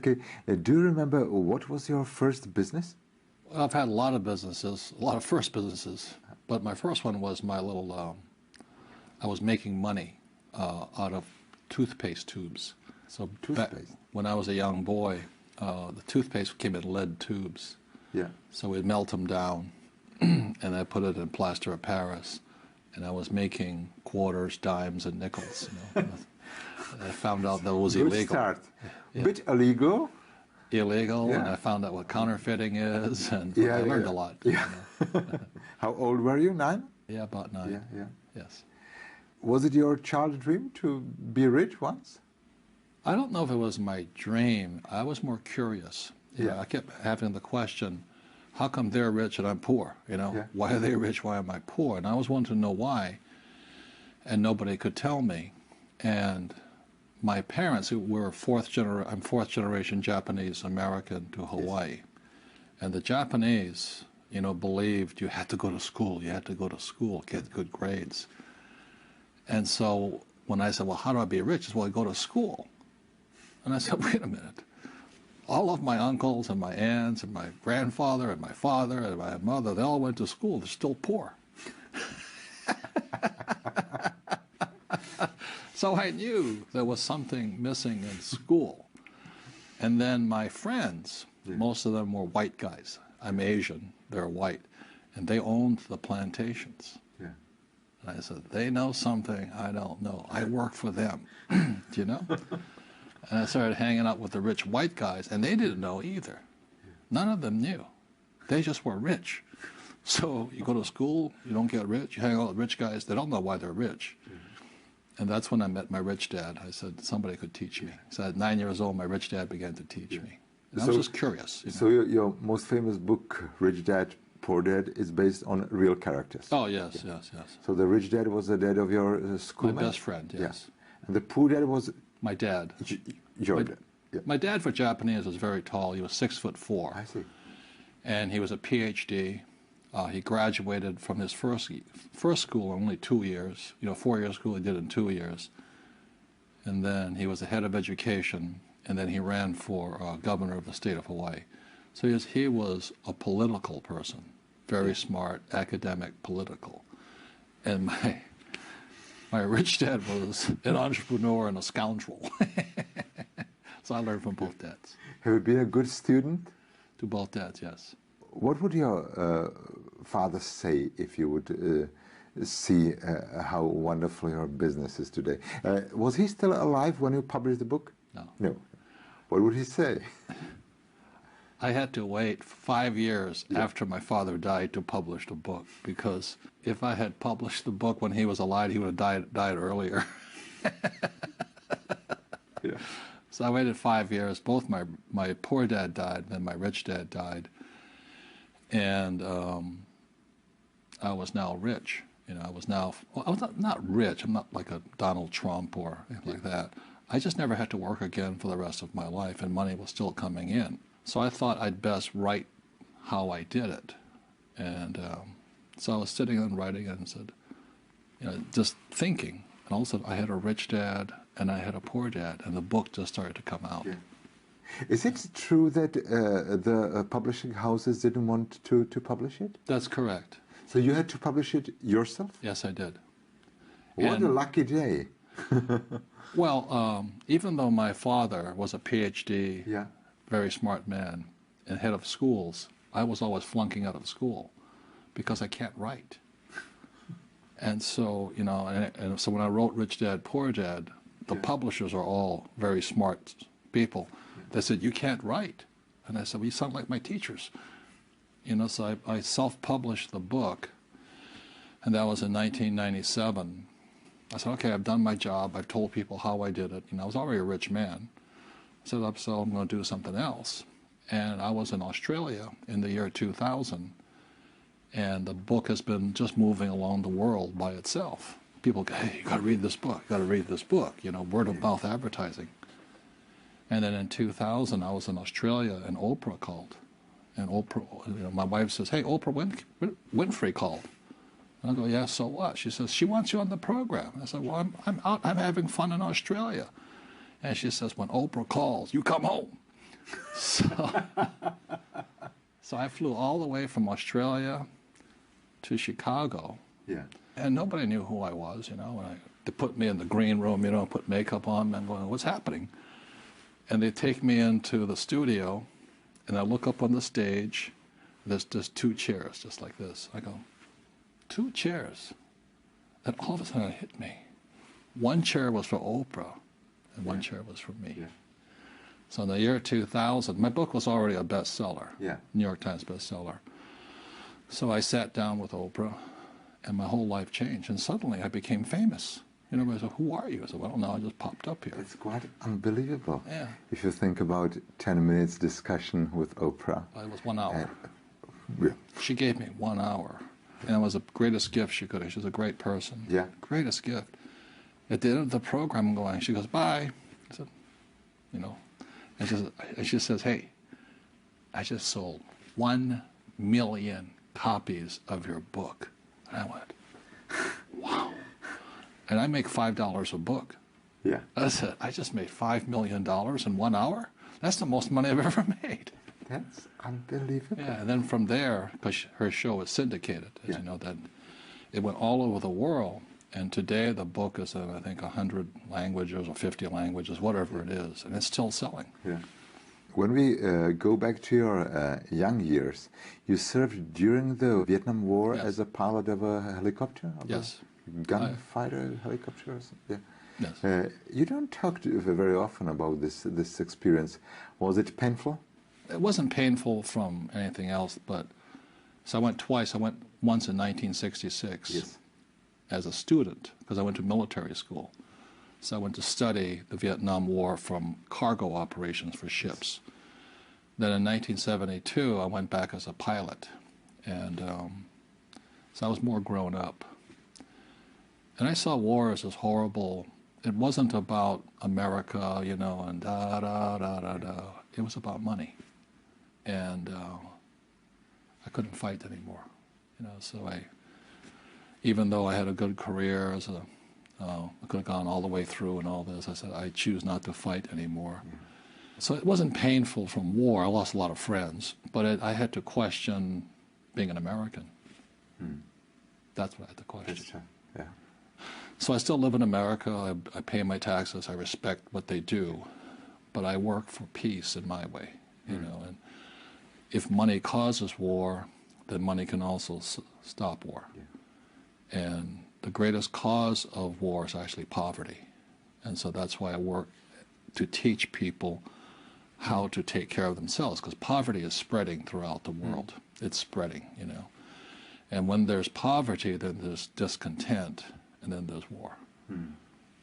Okay, do you remember what was your first business? Well, I've had a lot of businesses, a lot of first businesses, but my first one was my little, I was making money out of toothpaste tubes. So Toothpaste? when I was a young boy, the toothpaste came in lead tubes. Yeah. So we'd melt them down, and I put it in plaster of Paris, and I was making quarters, dimes, and nickels. You know. I found out that was Good illegal. Start. Yeah. Bit illegal. Illegal, Yeah. and I found out what counterfeiting is, and Yeah, I learned yeah. a lot. Yeah. You know. How old were you? 9? Yeah, about 9. Yeah, yeah. Yes. Was it your childhood dream to be rich once? I don't know if it was my dream. I was more curious. You know, Yeah. I kept having the question, how come they're rich and I'm poor? You know, Yeah. why are they rich? Why am I poor? And I always wanted to know why, and nobody could tell me. And my parents, who were I'm fourth generation Japanese American to Hawaii, and the Japanese, you know, believed you had to go to school. You had to go to school, get good grades. And so when I said, well, how do I be rich? He said, well, I go to school. And I said, wait a minute. All of my uncles and my aunts and my grandfather and my father and my mother, they all went to school. They're still poor. So I knew there was something missing in school. And then my friends, most of them were white guys. I'm Asian, they're white. And they owned the plantations. Yeah. And I said, they know something I don't know. I work for them, do you know? And I started hanging out with the rich white guys, and they didn't know either. None of them knew. They just were rich. So you go to school, you don't get rich, you hang out with rich guys, they don't know why they're rich. And that's when I met my rich dad. I said, somebody could teach me. So at 9 years old, my rich dad began to teach me. And I was just curious. You know? So your most famous book, Rich Dad, Poor Dad, is based on real characters. Oh, yes, yes, yes. So the rich dad was the dad of your schoolmate? My best friend, yes. Yeah. And the poor dad was My dad. your dad? Yeah. My dad, for Japanese, was very tall. He was 6'4". I see. And he was a PhD. He graduated from his first school in only 2 years. You know, 4-year school he did in 2 years. And then he was the head of education, and then he ran for governor of the state of Hawaii. So he was a political person, very smart, academic, political. And my rich dad was an entrepreneur and a scoundrel. So I learned from both dads. Have you been a good student? To both dads, yes. What would your father say if you would see how wonderful your business is today? Was he still alive when you published the book? No. No. What would he say? I had to wait 5 years after my father died to publish the book, because if I had published the book when he was alive, he would have died earlier. Yeah. So I waited 5 years. Both my poor dad died, then my rich dad died. And I was now rich. You know, I was not rich. I'm not like a Donald Trump or anything like that. I just never had to work again for the rest of my life, and money was still coming in. So I thought I'd best write how I did it. And so I was sitting and writing and said, you know, just thinking. And also I had a rich dad and I had a poor dad, and the book just started to come out. Yeah. Is it true that the publishing houses didn't want to publish it? That's correct. So you had to publish it yourself? Yes, I did. What a lucky day. Well, even though my father was a PhD, Yeah. very smart man, and head of schools, I was always flunking out of school because I can't write. And so, you know, and so when I wrote Rich Dad, Poor Dad, the publishers are all very smart people. They said, you can't write. And I said, well, you sound like my teachers. You know, so I self-published the book, and that was in 1997. I said, okay, I've done my job. I've told people how I did it. You know, I was already a rich man. I said, so I'm going to do something else. And I was in Australia in the year 2000, and the book has been just moving along the world by itself. People go, hey, you got to read this book, you got to read this book, you know, word-of-mouth advertising. And then in 2000, I was in Australia, and Oprah called. And Oprah, you know, my wife says, hey, Oprah Winfrey called. And I go, yeah, so what? She says, she wants you on the program. I said, well, I'm out, I'm having fun in Australia. And she says, when Oprah calls, you come home. So, so I flew all the way from Australia to Chicago, Yeah. and nobody knew who I was, you know. They put me in the green room, you know, put makeup on me, and going, what's happening? And they take me into the studio, and I look up on the stage. There's just 2 chairs, just like this. I go, 2 chairs? And all of a sudden it hit me. 1 chair was for Oprah, and 1 chair was for me. Yeah. So in the year 2000, my book was already a bestseller, Yeah. New York Times bestseller. So I sat down with Oprah, and my whole life changed. And suddenly I became famous. You know, everybody said, who are you? I said, well, no, I just popped up here. It's quite unbelievable. Yeah. If you think about 10 minutes discussion with Oprah. It was 1 hour. Yeah. She gave me 1 hour. And it was the greatest gift she could have. She was a great person. Yeah. Greatest gift. At the end of the program, I'm going, she goes, bye. I said, you know, and she says, hey, I just sold 1 million copies of your book. And I went, wow. And I make $5 a book. Yeah. I said, I just made $5 million in 1 hour? That's the most money I've ever made. That's unbelievable. Yeah, and then from there, because her show was syndicated, as you know, then it went all over the world. And today the book is in, I think, 100 languages or 50 languages, whatever it is, and it's still selling. Yeah. When we go back to your young years, you served during the Vietnam War Yes. as a pilot of a helicopter? Of Yes. A gunfighter helicopter or something? Yeah. Yes. You don't talk very often about this experience. Was it painful? It wasn't painful from anything else, but so I went twice. I went once in 1966 Yes. as a student because I went to military school. So I went to study the Vietnam War from cargo operations for ships. Then in 1972, I went back as a pilot, and so I was more grown up. And I saw war as this horrible. It wasn't about America, you know, and da da da da da. It was about money. And I couldn't fight anymore, you know. So even though I had a good career as I could have gone all the way through and all this, I said I choose not to fight anymore. Mm. So it wasn't painful from war. I lost a lot of friends, but I had to question being an American. Mm. That's what I had to question. Yeah. So I still live in America. I pay my taxes. I respect what they do, but I work for peace in my way, you know. And if money causes war, then money can also stop war. Yeah. And the greatest cause of war is actually poverty. And so that's why I work to teach people how to take care of themselves, because poverty is spreading throughout the world. It's spreading, you know. And when there's poverty, then there's discontent, and then there's war.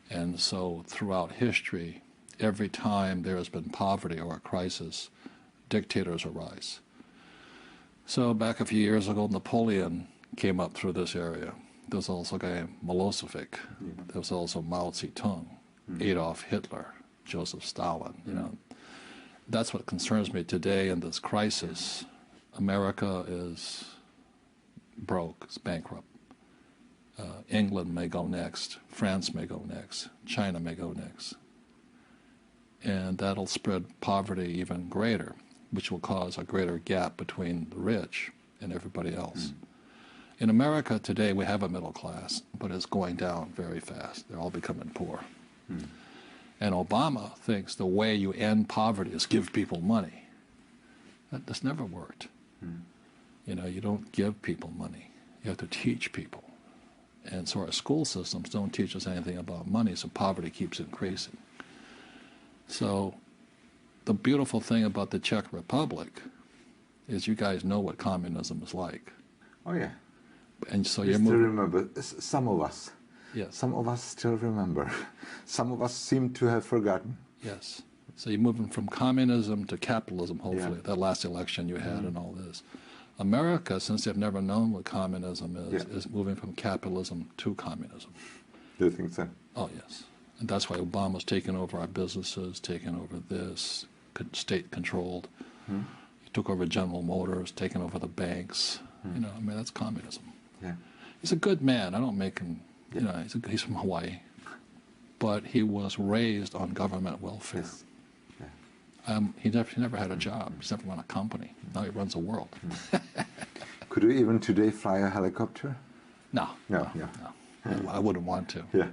And so throughout history, every time there has been poverty or a crisis, dictators arise. So back a few years ago, Napoleon came up through this area. There was also a guy named Milosevic. There was also Mao Zedong, Adolf Hitler, Joseph Stalin. You know, that's what concerns me today in this crisis. America is broke, it's bankrupt. England may go next. France may go next. China may go next. And that'll spread poverty even greater, which will cause a greater gap between the rich and everybody else. In America today, we have a middle class, but it's going down very fast. They're all becoming poor. And Obama thinks the way you end poverty is give people money. That's never worked. You know, you don't give people money. You have to teach people. And so our school systems don't teach us anything about money, so poverty keeps increasing. So the beautiful thing about the Czech Republic is you guys know what communism is like. Oh, yeah. And so We you're still moving. remember, some of us. Yes. Some of us still remember. Some of us seem to have forgotten. Yes. So you're moving from communism to capitalism, hopefully, that last election you had and all this. America, since they've never known what communism is moving from capitalism to communism. Do you think so? Oh, yes. And that's why Obama's taken over our businesses, taken over this, state-controlled. He took over General Motors, taken over the banks. You know, I mean, that's communism. Yeah. He's a good man. I don't make him, you know, he's from Hawaii. But he was raised on government welfare. Yes. Yeah. He never had a job. He's never run a company. Now he runs a world. Could you even today fly a helicopter? No, No, yeah. no. I wouldn't want to. Yeah.